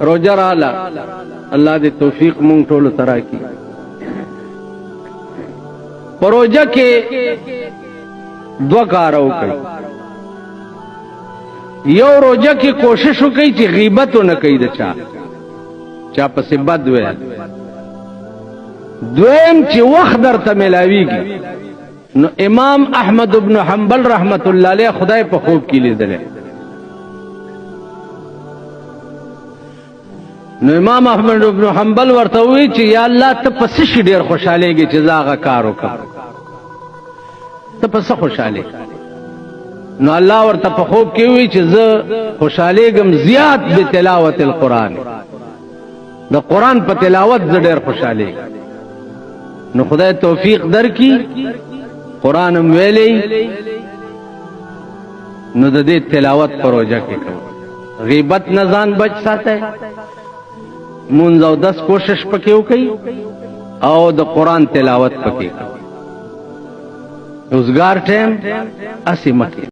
روزه رااله الله دې توفیق مونږ ټول ترا کی پروژه کې دو کار وکړي یو روزه کې کوشش وکړي چې غیبت نه کوي د چا پسې بد ویل دویم چې وخت درته ملاویږي نو امام احمد ابن حنبل رحمت الله علیه خدای په خوب کې لیدل نو امام احمد ابن حنبل ورته وی چې یا الله ته پس شي ډیر خوشالهږي چې زاغه کار وکړ ته پس خوشاله نو الله ورته په خوب کې وی چې زه خوشالهږم زیات به تلاوت القرآن د قرآن په تلاوت زه ډیر خوشاله نو خدای توفیق درکې قرآن ویلې نو د دې تلاوت پروژه کې کوي غیبت نه ځان بچ ساتي مونږ او 10 کوشش پکې وکړي او د قرآن تلاوت پکې کوي روزګار ټیم اسی مکه